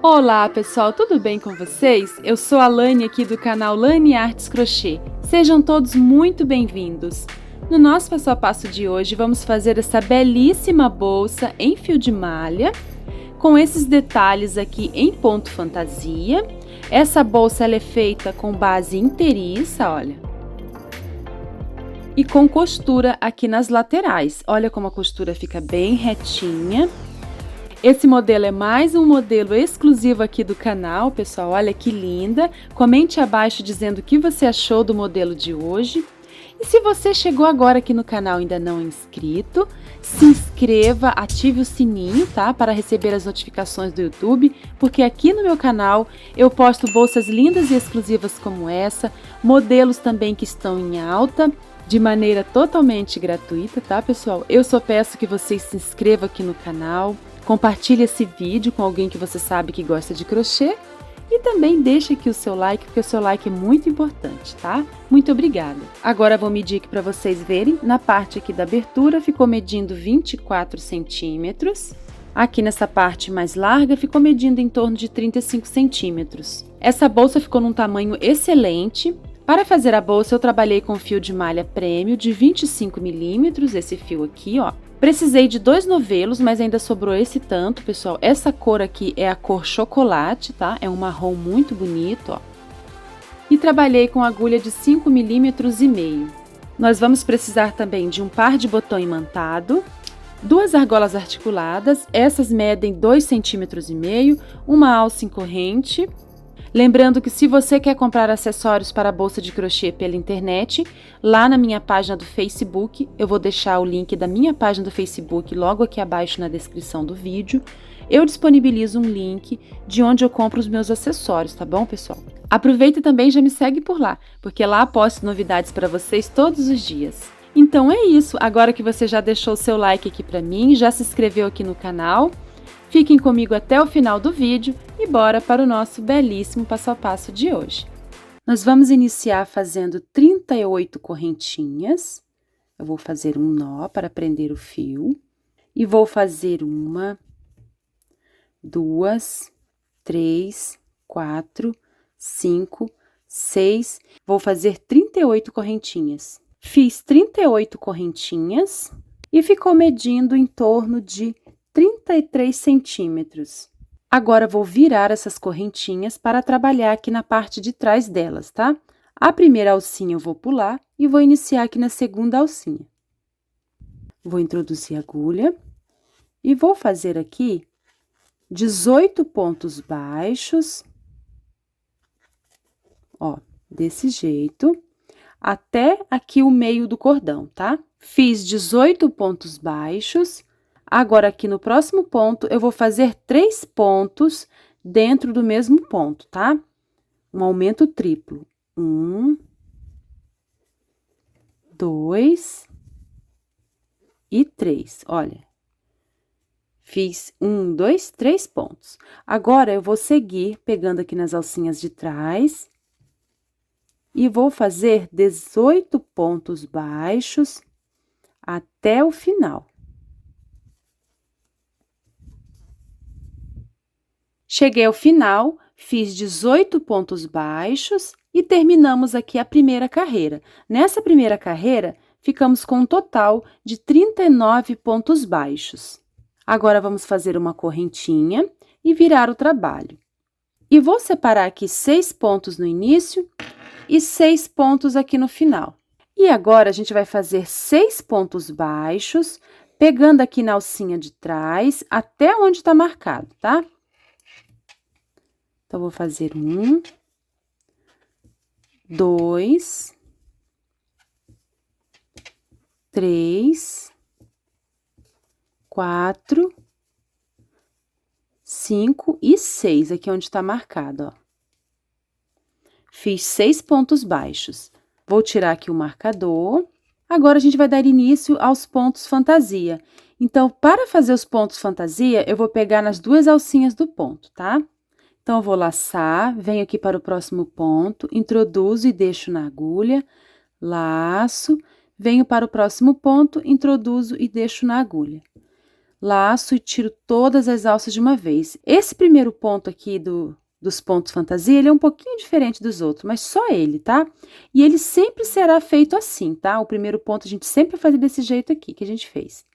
Olá pessoal, tudo bem com vocês? Eu sou a Lani aqui do canal Lani Artes Crochê. Sejam todos muito bem-vindos. No nosso passo a passo de hoje vamos fazer essa belíssima bolsa em fio de malha, com esses detalhes aqui em ponto fantasia. Essa bolsa ela é feita com base inteiriça, olha. E com costura aqui nas laterais. Olha como a costura fica bem retinha. Esse modelo é mais um modelo exclusivo aqui do canal, pessoal. Olha que linda. Comente abaixo dizendo o que você achou do modelo de hoje. E se você chegou agora aqui no canal e ainda não é inscrito, se inscreva, ative o sininho, tá? Para receber as notificações do YouTube, porque aqui no meu canal eu posto bolsas lindas e exclusivas como essa, modelos também que estão em alta, de maneira totalmente gratuita, tá, pessoal? Eu só peço que vocês se inscrevam aqui no canal, compartilhe esse vídeo com alguém que você sabe que gosta de crochê e também deixe aqui o seu like, porque o seu like é muito importante, tá? Muito obrigada! Agora vou medir aqui para vocês verem, na parte aqui da abertura ficou medindo 24 centímetros, aqui nessa parte mais larga ficou medindo em torno de 35 centímetros. Essa bolsa ficou num tamanho excelente. Para fazer a bolsa eu trabalhei com fio de malha prêmio de 25 milímetros, esse fio aqui, ó. Precisei de 2 novelos, mas ainda sobrou esse tanto, pessoal. Essa cor aqui é a cor chocolate, tá? É um marrom muito bonito, ó. E trabalhei com agulha de 5 milímetros e meio. Nós vamos precisar também de um par de botão imantado, 2 argolas articuladas, essas medem 2,5 centímetros, uma alça em corrente. Lembrando que se você quer comprar acessórios para a bolsa de crochê pela internet, lá na minha página do Facebook, eu vou deixar o link da minha página do Facebook logo aqui abaixo na descrição do vídeo, eu disponibilizo um link de onde eu compro os meus acessórios, tá bom, pessoal? Aproveita e também já me segue por lá, porque lá posto novidades para vocês todos os dias. Então é isso, agora que você já deixou o seu like aqui para mim, já se inscreveu aqui no canal, fiquem comigo até o final do vídeo e bora para o nosso belíssimo passo a passo de hoje. Nós vamos iniciar fazendo 38 correntinhas. Eu vou fazer um nó para prender o fio e vou fazer 1, 2, 3, 4, 5, 6. Vou fazer 38 correntinhas. Fiz 38 correntinhas e ficou medindo em torno de 33 centímetros. Agora, vou virar essas correntinhas para trabalhar aqui na parte de trás delas, tá? A primeira alcinha eu vou pular e vou iniciar aqui na segunda alcinha. Vou introduzir a agulha e vou fazer aqui 18 pontos baixos, ó, desse jeito, até aqui o meio do cordão, tá? Fiz 18 pontos baixos. Agora, aqui no próximo ponto, eu vou fazer 3 pontos dentro do mesmo ponto, tá? Um aumento triplo. 1, 2 e 3. Olha, fiz 1, 2, 3 pontos. Agora, eu vou seguir pegando aqui nas alcinhas de trás e vou fazer 18 pontos baixos até o final. Cheguei ao final, fiz 18 pontos baixos e terminamos aqui a primeira carreira. Nessa primeira carreira, ficamos com um total de 39 pontos baixos. Agora, vamos fazer uma correntinha e virar o trabalho. E vou separar aqui 6 pontos no início e 6 pontos aqui no final. E agora, a gente vai fazer 6 pontos baixos, pegando aqui na alcinha de trás até onde está marcado, tá? Então, vou fazer 1, 2, 3, 4, 5 e 6, aqui onde está marcado, ó. Fiz 6 pontos baixos. Vou tirar aqui o marcador. Agora, a gente vai dar início aos pontos fantasia. Então, para fazer os pontos fantasia, eu vou pegar nas 2 alcinhas do ponto, tá? Então, eu vou laçar, venho aqui para o próximo ponto, introduzo e deixo na agulha, laço, venho para o próximo ponto, introduzo e deixo na agulha. laço e tiro todas as alças de uma vez. Esse primeiro ponto aqui dos pontos fantasia, ele é um pouquinho diferente dos outros, mas só ele, tá? E ele sempre será feito assim, tá? O primeiro ponto a gente sempre vai fazer desse jeito aqui que a gente fez.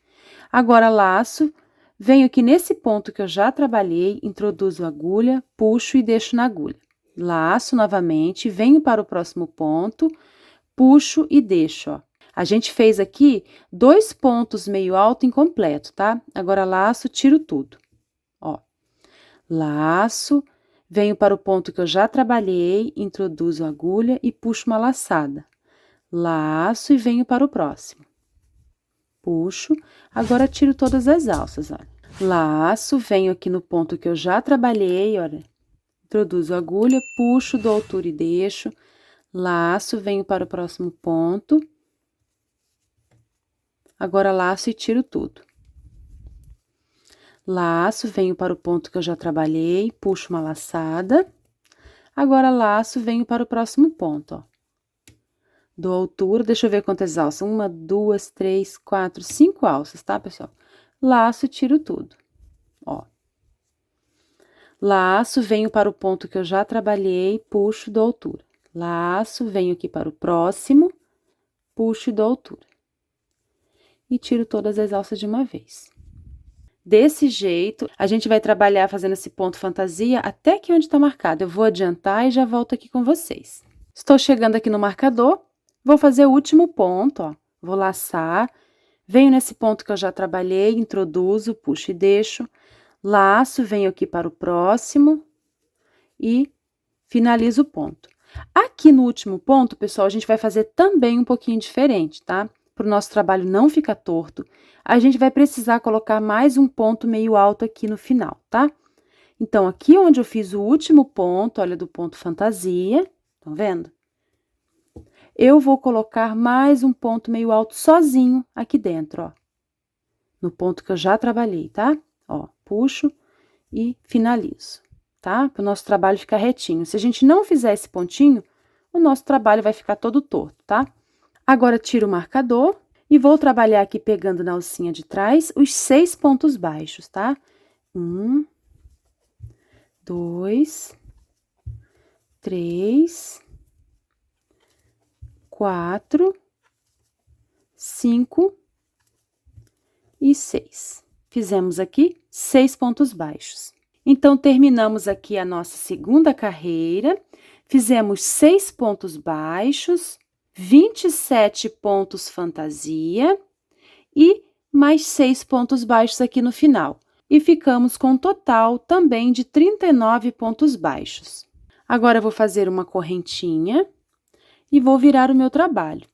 Agora, laço, venho aqui nesse ponto que eu já trabalhei, introduzo a agulha, puxo e deixo na agulha. Laço novamente, venho para o próximo ponto, puxo e deixo, ó. A gente fez aqui 2 pontos meio alto incompleto, tá? Agora, laço, tiro tudo, ó. Laço, venho para o ponto que eu já trabalhei, introduzo a agulha e puxo uma laçada. Laço e venho para o próximo. Puxo, agora tiro todas as alças, olha. Laço, venho aqui no ponto que eu já trabalhei, olha. Introduzo a agulha, puxo, dou altura e deixo. Laço, venho para o próximo ponto. Agora, laço e tiro tudo. Laço, venho para o ponto que eu já trabalhei, puxo uma laçada. Agora, laço, venho para o próximo ponto, ó. Dou altura, deixa eu ver quantas alças. 1, 2, 3, 4, 5 alças, tá, pessoal? Laço, tiro tudo, ó. Laço, venho para o ponto que eu já trabalhei, puxo, dou altura. Laço, venho aqui para o próximo, puxo e dou altura. E tiro todas as alças de uma vez. Desse jeito, a gente vai trabalhar fazendo esse ponto fantasia até aqui onde tá marcado. Eu vou adiantar e já volto aqui com vocês. Estou chegando aqui no marcador, vou fazer o último ponto, ó. Vou laçar, venho nesse ponto que eu já trabalhei, introduzo, puxo e deixo. Laço, venho aqui para o próximo e finalizo o ponto. Aqui no último ponto, pessoal, a gente vai fazer também um pouquinho diferente, tá? Para o nosso trabalho não ficar torto, a gente vai precisar colocar mais um ponto meio alto aqui no final, tá? Então, aqui onde eu fiz o último ponto, olha, do ponto fantasia, estão vendo? Eu vou colocar mais um ponto meio alto sozinho aqui dentro, ó. No ponto que eu já trabalhei, tá? Ó, puxo e finalizo, tá? Para o nosso trabalho ficar retinho. Se a gente não fizer esse pontinho, o nosso trabalho vai ficar todo torto, tá? Agora, tiro o marcador e vou trabalhar aqui pegando na alcinha de trás os 6 pontos baixos, tá? 1, 2, 3, 4, 5 e 6. Fizemos aqui 6 pontos baixos. Então, terminamos aqui a nossa segunda carreira, fizemos 6 pontos baixos, 27 pontos fantasia e mais 6 pontos baixos aqui no final. E ficamos com um total também de 39 pontos baixos. Agora, eu vou fazer uma correntinha e vou virar o meu trabalho.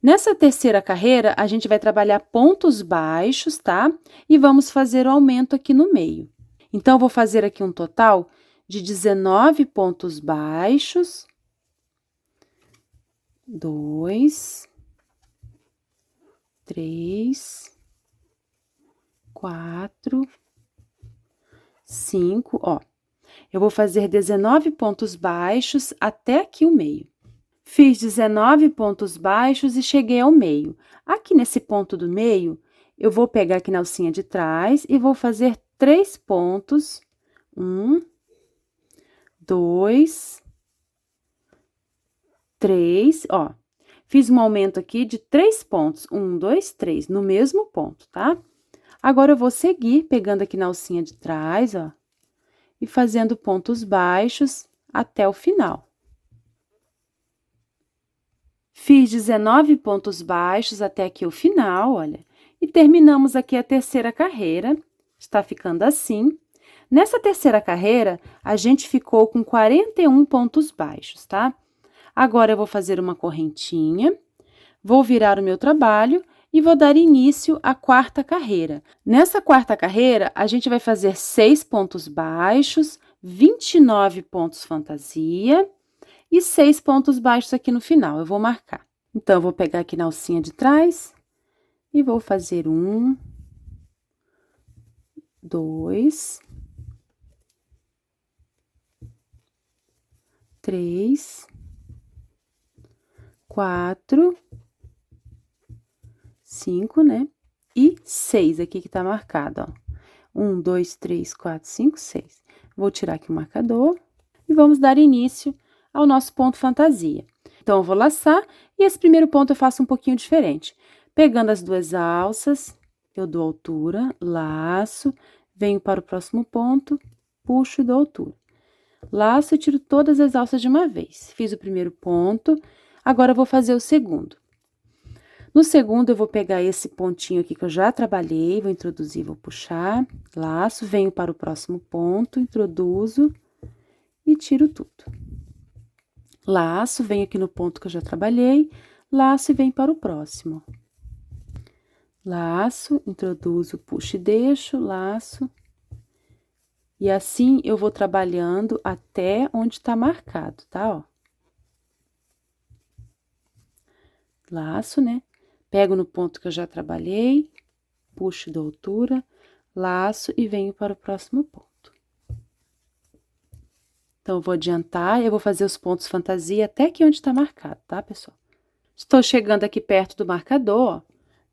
Nessa terceira carreira, a gente vai trabalhar pontos baixos, tá? E vamos fazer o aumento aqui no meio. Então, eu vou fazer aqui um total de 19 pontos baixos. 2, 3, 4, 5, ó. Eu vou fazer 19 pontos baixos até aqui o meio. Fiz 19 pontos baixos e cheguei ao meio. Aqui nesse ponto do meio, eu vou pegar aqui na alcinha de trás e vou fazer 3 pontos. 1, 2, 3, ó. Fiz um aumento aqui de 3 pontos. 1, 2, 3, no mesmo ponto, tá? Agora, eu vou seguir pegando aqui na alcinha de trás, ó, e fazendo pontos baixos até o final. Fiz 19 pontos baixos até aqui o final, olha, e terminamos aqui a terceira carreira, está ficando assim. Nessa terceira carreira, a gente ficou com 41 pontos baixos, tá? Agora, eu vou fazer uma correntinha, vou virar o meu trabalho e vou dar início à quarta carreira. Nessa quarta carreira, a gente vai fazer 6 pontos baixos, 29 pontos fantasia e 6 pontos baixos aqui no final, eu vou marcar. Então, eu vou pegar aqui na alcinha de trás e vou fazer 1, 2, 3, 4, 5, né? E 6 aqui que tá marcado, ó. 1, 2, 3, 4, 5, 6. Vou tirar aqui o marcador e vamos dar início ao nosso ponto fantasia. Então, eu vou laçar e esse primeiro ponto eu faço um pouquinho diferente. Pegando as duas alças, eu dou altura, laço, venho para o próximo ponto, puxo e dou altura. Laço e tiro todas as alças de uma vez. Fiz o primeiro ponto, agora eu vou fazer o segundo. No segundo, eu vou pegar esse pontinho aqui que eu já trabalhei, vou introduzir, vou puxar, laço, venho para o próximo ponto, introduzo e tiro tudo. Laço, venho aqui no ponto que eu já trabalhei, laço e venho para o próximo. Laço, introduzo, puxo e deixo, laço. E assim eu vou trabalhando até onde tá marcado, tá, ó. Laço, né? Pego no ponto que eu já trabalhei, puxo da altura, laço e venho para o próximo ponto. Então, eu vou adiantar, eu vou fazer os pontos fantasia até aqui onde tá marcado, tá, pessoal? Estou chegando aqui perto do marcador, ó.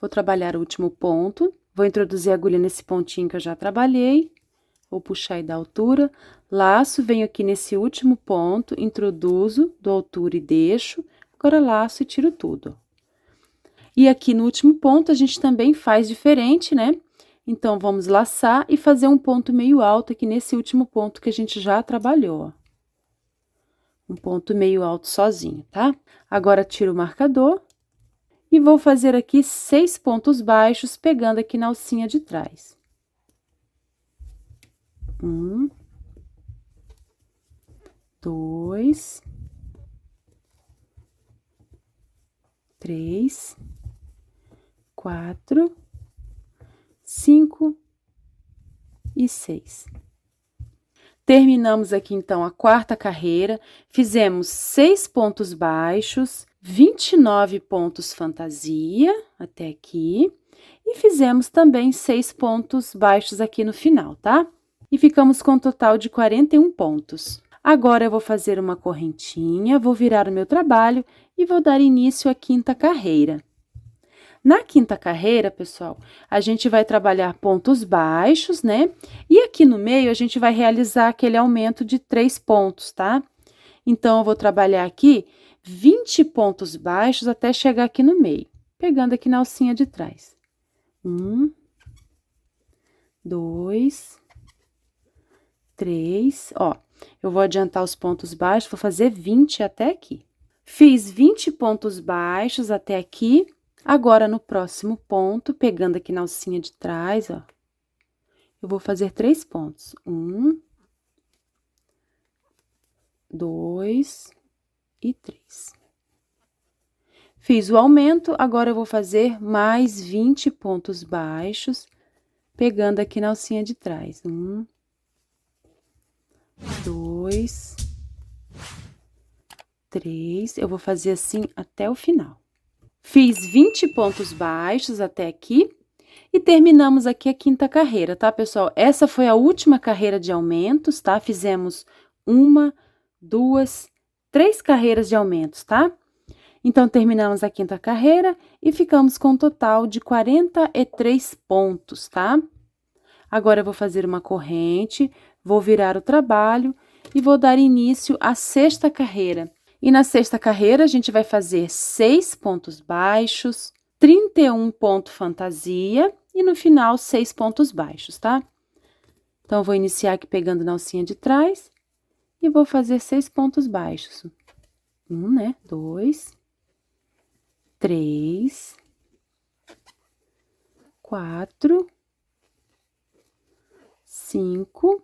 Vou trabalhar o último ponto, vou introduzir a agulha nesse pontinho que eu já trabalhei, vou puxar e dar altura, laço, venho aqui nesse último ponto, introduzo, dou altura e deixo, agora laço e tiro tudo, ó. E aqui no último ponto, a gente também faz diferente, né? Então, vamos laçar e fazer um ponto meio alto aqui nesse último ponto que a gente já trabalhou, ó. Um ponto meio alto sozinho, tá? Agora, tiro o marcador e vou fazer aqui 6 pontos baixos, pegando aqui na alcinha de trás. 1, 2, 3, 4, 5 e 6. Terminamos aqui, então, a quarta carreira, fizemos 6 pontos baixos, 29 pontos fantasia, até aqui, e fizemos também 6 pontos baixos aqui no final, tá? E ficamos com um total de 41 pontos. Agora, eu vou fazer uma correntinha, vou virar o meu trabalho e vou dar início à quinta carreira. Na quinta carreira, pessoal, a gente vai trabalhar pontos baixos, né? E aqui no meio, a gente vai realizar aquele aumento de 3 pontos, tá? Então, eu vou trabalhar aqui 20 pontos baixos até chegar aqui no meio, pegando aqui na alcinha de trás. 1, 2, 3, ó. Eu vou adiantar os pontos baixos, vou fazer 20 até aqui. Fiz 20 pontos baixos até aqui. Agora, no próximo ponto, pegando aqui na alcinha de trás, ó, eu vou fazer 3 pontos. 1, 2 e 3. Fiz o aumento, agora eu vou fazer mais 20 pontos baixos, pegando aqui na alcinha de trás. 1, 2, 3. Eu vou fazer assim até o final. Fiz 20 pontos baixos até aqui e terminamos aqui a quinta carreira, tá, pessoal? Essa foi a última carreira de aumentos, tá? Fizemos 1, 2, 3 carreiras de aumentos, tá? Então, terminamos a quinta carreira e ficamos com um total de 43 pontos, tá? Agora, eu vou fazer uma corrente, vou virar o trabalho e vou dar início à sexta carreira. E na sexta carreira, a gente vai fazer 6 pontos baixos, 31 ponto fantasia e no final 6 pontos baixos, tá? Então, eu vou iniciar aqui pegando na alcinha de trás e vou fazer 6 pontos baixos. 1, né? 2, 3, 4, 5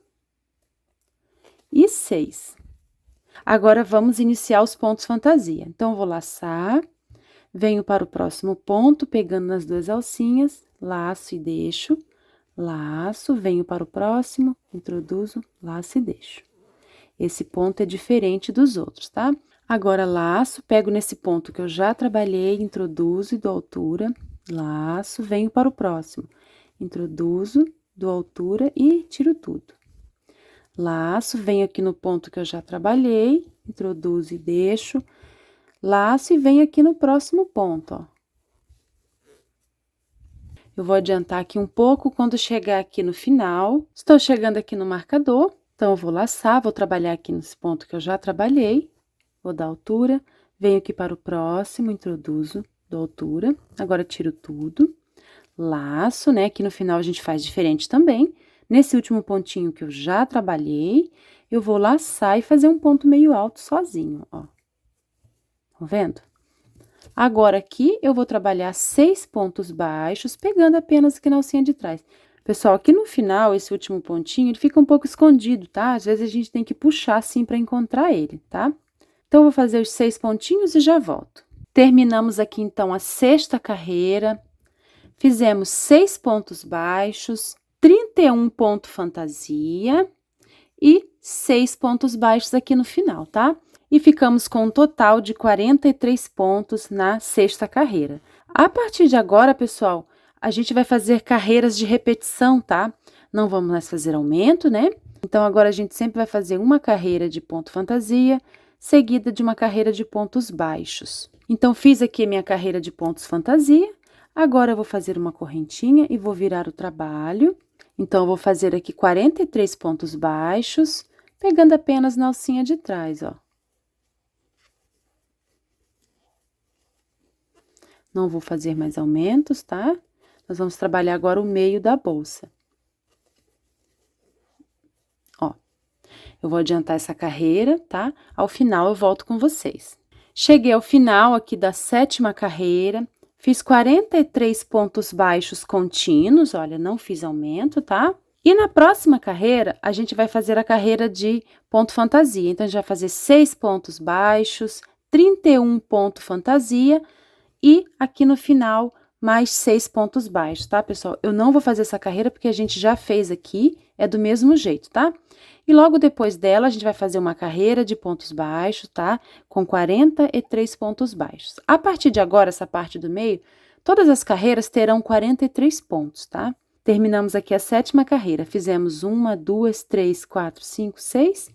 e 6. Agora, vamos iniciar os pontos fantasia. Então, eu vou laçar, venho para o próximo ponto, pegando nas duas alcinhas, laço e deixo, laço, venho para o próximo, introduzo, laço e deixo. Esse ponto é diferente dos outros, tá? Agora, laço, pego nesse ponto que eu já trabalhei, introduzo e dou altura, laço, venho para o próximo, introduzo, dou altura e tiro tudo. Laço, venho aqui no ponto que eu já trabalhei, introduzo e deixo, laço e venho aqui no próximo ponto, ó. Eu vou adiantar aqui um pouco, quando chegar aqui no final, estou chegando aqui no marcador, então eu vou laçar, vou trabalhar aqui nesse ponto que eu já trabalhei, vou dar altura, venho aqui para o próximo, introduzo, dou altura, agora tiro tudo, laço, né? Aqui no final a gente faz diferente também. Nesse último pontinho que eu já trabalhei, eu vou laçar e fazer um ponto meio alto sozinho, ó. Tá vendo? Agora, aqui, eu vou trabalhar 6 pontos baixos, pegando apenas aqui na alcinha de trás. Pessoal, aqui no final, esse último pontinho, ele fica um pouco escondido, tá? Às vezes, a gente tem que puxar, assim, para encontrar ele, tá? Então, eu vou fazer os 6 pontinhos e já volto. Terminamos aqui, então, a 6ª carreira. Fizemos 6 pontos baixos, 31 ponto fantasia e 6 pontos baixos aqui no final, tá? E ficamos com um total de 43 pontos na 6ª carreira. A partir de agora, pessoal, a gente vai fazer carreiras de repetição, tá? Não vamos mais fazer aumento, né? Então, agora a gente sempre vai fazer uma carreira de ponto fantasia, seguida de uma carreira de pontos baixos. Então, fiz aqui minha carreira de pontos fantasia, agora eu vou fazer uma correntinha e vou virar o trabalho. Então, eu vou fazer aqui 43 pontos baixos, pegando apenas na alcinha de trás, ó. Não vou fazer mais aumentos, tá? Nós vamos trabalhar agora o meio da bolsa. Ó, eu vou adiantar essa carreira, tá? Ao final, eu volto com vocês. Cheguei ao final aqui da 7ª carreira, fiz 43 pontos baixos contínuos, olha, não fiz aumento, tá? E na próxima carreira, a gente vai fazer a carreira de ponto fantasia. Então, a gente vai fazer 6 pontos baixos, 31 ponto fantasia, e aqui no final, mais 6 pontos baixos, tá, pessoal? Eu não vou fazer essa carreira porque a gente já fez aqui, é do mesmo jeito, tá? E logo depois dela, a gente vai fazer uma carreira de pontos baixos, tá? Com 43 pontos baixos. A partir de agora, essa parte do meio, todas as carreiras terão 43 pontos, tá? Terminamos aqui a 7ª carreira. Fizemos 1, 2, 3, 4, 5, 6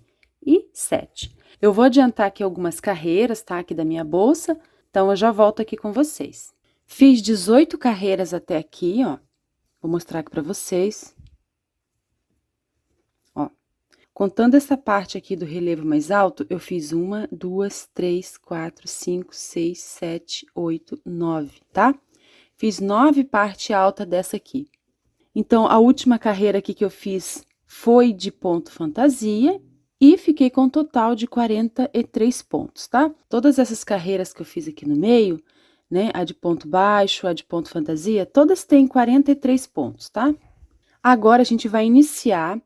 e 7. Eu vou adiantar aqui algumas carreiras, tá? Aqui da minha bolsa. Então, eu já volto aqui com vocês. Fiz 18 carreiras até aqui, ó. Vou mostrar aqui pra vocês. Ó, contando essa parte aqui do relevo mais alto, eu fiz 1, 2, 3, 4, 5, 6, 7, 8, 9, tá? Fiz 9 parte alta dessa aqui. Então, a última carreira aqui que eu fiz foi de ponto fantasia. E fiquei com um total de 43 pontos, tá? Todas essas carreiras que eu fiz aqui no meio, né? A de ponto baixo, a de ponto fantasia, todas têm 43 pontos, tá? Agora, a gente vai iniciar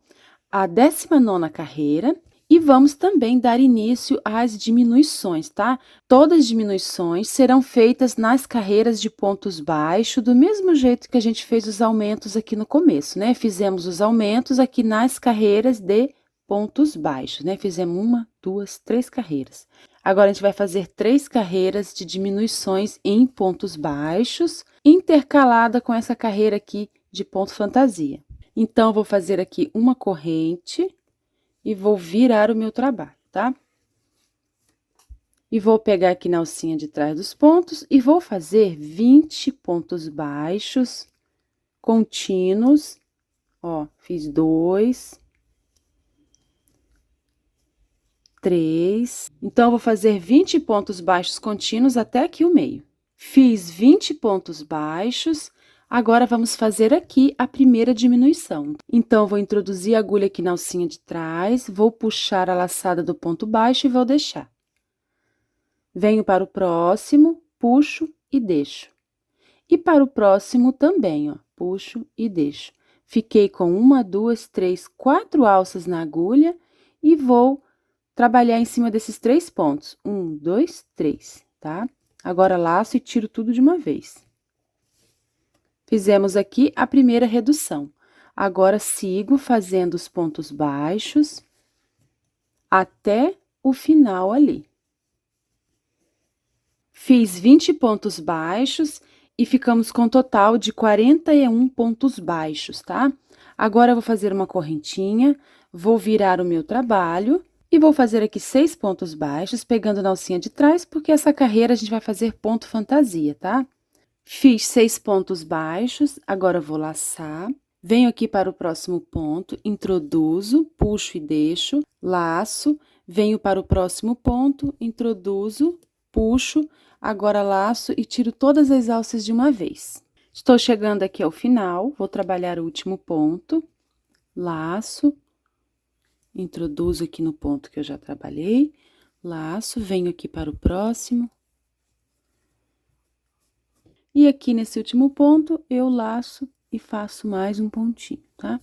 a 19ª carreira e vamos também dar início às diminuições, tá? Todas as diminuições serão feitas nas carreiras de pontos baixos, do mesmo jeito que a gente fez os aumentos aqui no começo, né? Fizemos os aumentos aqui nas carreiras de pontos baixos, né? Fizemos 1, 2, 3 carreiras. Agora, a gente vai fazer 3 carreiras de diminuições em pontos baixos, intercalada com essa carreira aqui de ponto fantasia. Então, eu vou fazer aqui uma corrente e vou virar o meu trabalho, tá? E vou pegar aqui na alcinha de trás dos pontos e vou fazer 20 pontos baixos contínuos. Ó, fiz 2... 3. Então, eu vou fazer 20 pontos baixos contínuos até aqui o meio. Fiz 20 pontos baixos, agora vamos fazer aqui a primeira diminuição. Então, eu vou introduzir a agulha aqui na alcinha de trás, vou puxar a laçada do ponto baixo e vou deixar. Venho para o próximo, puxo e deixo. E para o próximo também, ó, puxo e deixo. Fiquei com 1, 2, 3, 4 alças na agulha e vou trabalhar em cima desses 3 pontos. 1, 2, 3, tá? Agora, laço e tiro tudo de uma vez. Fizemos aqui a primeira redução. Agora, sigo fazendo os pontos baixos até o final ali. Fiz 20 pontos baixos e ficamos com um total de 41 pontos baixos, tá? Agora, eu vou fazer uma correntinha, vou virar o meu trabalho e vou fazer aqui 6 pontos baixos, pegando na alcinha de trás, porque essa carreira a gente vai fazer ponto fantasia, tá? Fiz 6 pontos baixos, agora vou laçar. Venho aqui para o próximo ponto, introduzo, puxo e deixo, laço, venho para o próximo ponto, introduzo, puxo, agora laço e tiro todas as alças de uma vez. Estou chegando aqui ao final, vou trabalhar o último ponto, laço, introduzo aqui no ponto que eu já trabalhei, laço, venho aqui para o próximo. E aqui nesse último ponto, eu laço e faço mais um pontinho, tá?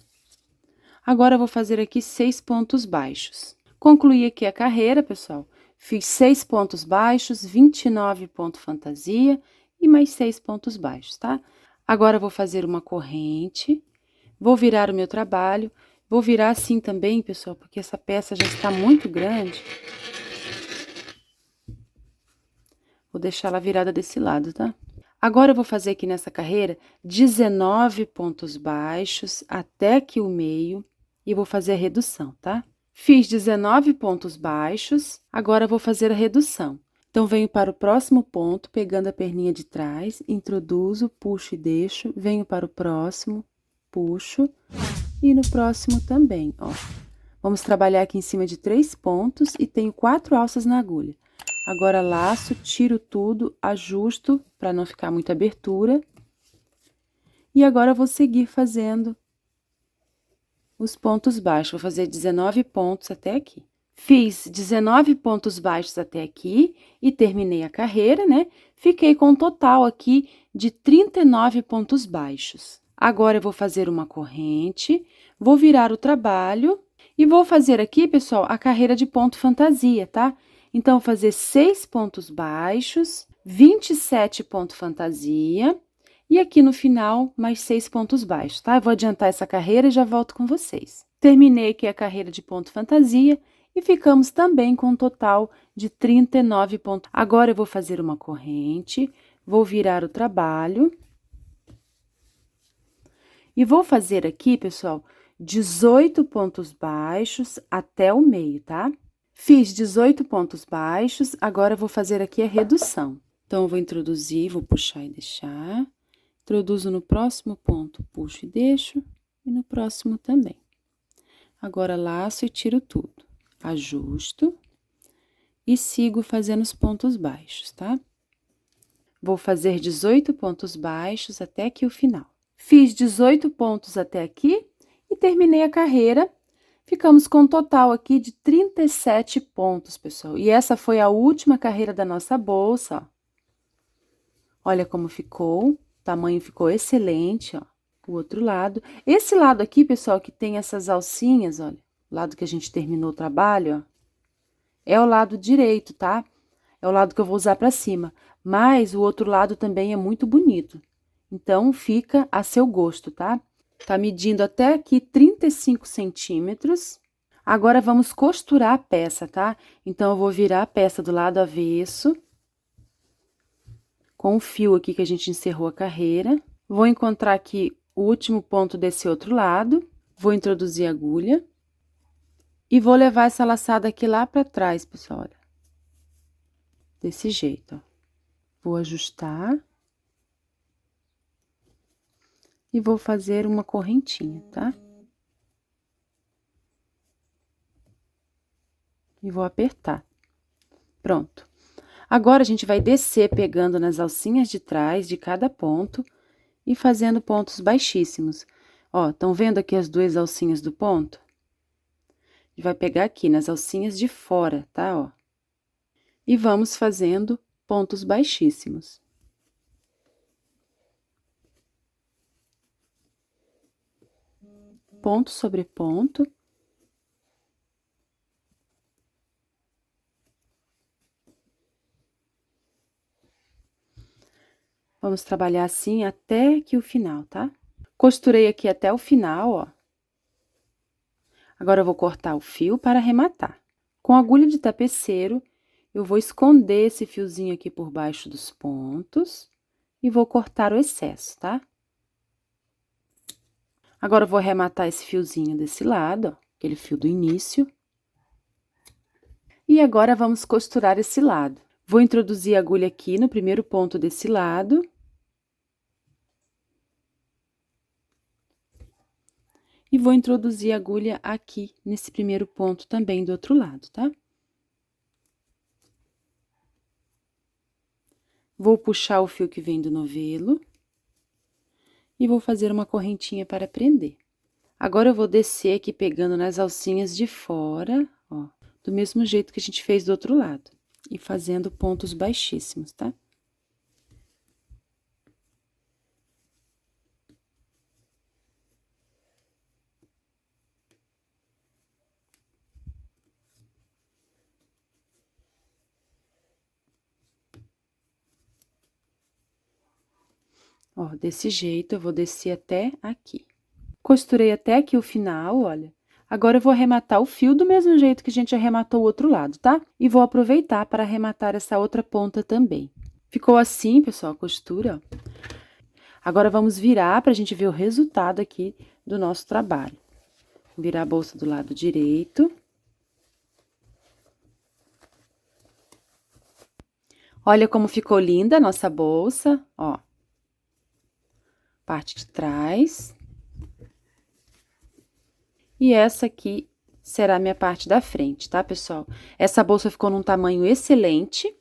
Agora, eu vou fazer aqui 6 pontos baixos. Concluí aqui a carreira, pessoal. Fiz 6 pontos baixos, 29 ponto fantasia e mais 6 pontos baixos, tá? Agora, eu vou fazer uma corrente, vou virar o meu trabalho. Vou virar assim também, pessoal, porque essa peça já está muito grande. Vou deixar ela virada desse lado, tá? Agora, eu vou fazer aqui nessa carreira 19 pontos baixos até aqui o meio e vou fazer a redução, tá? Fiz 19 pontos baixos, agora vou fazer a redução. Então, venho para o próximo ponto, pegando a perninha de trás, introduzo, puxo e deixo, venho para o próximo, puxo, e no próximo também, ó. Vamos trabalhar aqui em cima de 3 pontos e tenho 4 alças na agulha. Agora, laço, tiro tudo, ajusto para não ficar muita abertura. E agora, eu vou seguir fazendo os pontos baixos. Vou fazer 19 pontos até aqui. Fiz 19 pontos baixos até aqui e terminei a carreira, né? Fiquei com um total aqui de 39 pontos baixos. Agora, eu vou fazer uma corrente, vou virar o trabalho e vou fazer aqui, pessoal, a carreira de ponto fantasia, tá? Então, vou fazer 6 pontos baixos, 27 ponto fantasia, e aqui no final, mais 6 pontos baixos, tá? Eu vou adiantar essa carreira e já volto com vocês. Terminei aqui a carreira de ponto fantasia e ficamos também com um total de 39 pontos. Agora, eu vou fazer uma corrente, vou virar o trabalho. E vou fazer aqui, pessoal, 18 pontos baixos até o meio, tá? Fiz 18 pontos baixos, agora eu vou fazer aqui a redução. Então, eu vou introduzir, vou puxar e deixar. Introduzo no próximo ponto, puxo e deixo, e no próximo também. Agora, laço e tiro tudo. Ajusto e sigo fazendo os pontos baixos, tá? Vou fazer 18 pontos baixos até aqui o final. Fiz 18 pontos até aqui e terminei a carreira. Ficamos com um total aqui de 37 pontos, pessoal. E essa foi a última carreira da nossa bolsa, ó. Olha como ficou, o tamanho ficou excelente, ó. O outro lado. Esse lado aqui, pessoal, que tem essas alcinhas, olha, o lado que a gente terminou o trabalho, ó, é o lado direito, tá? É o lado que eu vou usar pra cima. Mas o outro lado também é muito bonito. Então, fica a seu gosto, tá? Tá medindo até aqui 35 centímetros. Agora, vamos costurar a peça, tá? Então, eu vou virar a peça do lado avesso. Com o fio aqui que a gente encerrou a carreira. Vou encontrar aqui o último ponto desse outro lado. Vou introduzir a agulha. E vou levar essa laçada aqui lá pra trás, pessoal, olha. Desse jeito, ó. Vou ajustar. E vou fazer uma correntinha, tá? E vou apertar. Pronto. Agora, a gente vai descer pegando nas alcinhas de trás de cada ponto e fazendo pontos baixíssimos. Ó, estão vendo aqui as 2 alcinhas do ponto? A gente vai pegar aqui nas alcinhas de fora, tá? Ó. E vamos fazendo pontos baixíssimos. Ponto sobre ponto. Vamos trabalhar assim até aqui o final, tá? Costurei aqui até o final, ó. Agora, eu vou cortar o fio para arrematar. Com a agulha de tapeceiro, eu vou esconder esse fiozinho aqui por baixo dos pontos e vou cortar o excesso, tá? Agora, eu vou arrematar esse fiozinho desse lado, ó, aquele fio do início. E agora, vamos costurar esse lado. Vou introduzir a agulha aqui no primeiro ponto desse lado. E vou introduzir a agulha aqui, nesse primeiro ponto também do outro lado, tá? Vou puxar o fio que vem do novelo. E vou fazer uma correntinha para prender. Agora, eu vou descer aqui pegando nas alcinhas de fora, ó, do mesmo jeito que a gente fez do outro lado. E fazendo pontos baixíssimos, tá? Ó, desse jeito, eu vou descer até aqui. Costurei até aqui o final, olha. Agora, eu vou arrematar o fio do mesmo jeito que a gente arrematou o outro lado, tá? E vou aproveitar para arrematar essa outra ponta também. Ficou assim, pessoal, a costura, ó. Agora, vamos virar para a gente ver o resultado aqui do nosso trabalho. Virar a bolsa do lado direito. Olha como ficou linda a nossa bolsa, ó. Parte de trás. E essa aqui será a minha parte da frente, tá, pessoal? Essa bolsa ficou num tamanho excelente.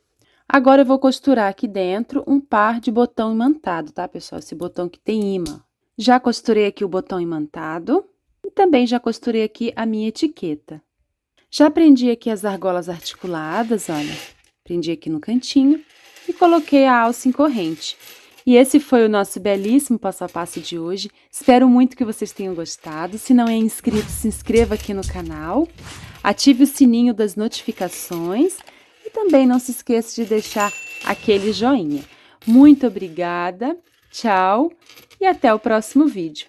Agora, eu vou costurar aqui dentro um par de botão imantado, tá, pessoal? Esse botão que tem imã. Já costurei aqui o botão imantado e também já costurei aqui a minha etiqueta. Já prendi aqui as argolas articuladas, olha. Prendi aqui no cantinho e coloquei a alça em corrente. E esse foi o nosso belíssimo passo a passo de hoje. Espero muito que vocês tenham gostado. Se não é inscrito, se inscreva aqui no canal. Ative o sininho das notificações. E também não se esqueça de deixar aquele joinha. Muito obrigada, tchau e até o próximo vídeo.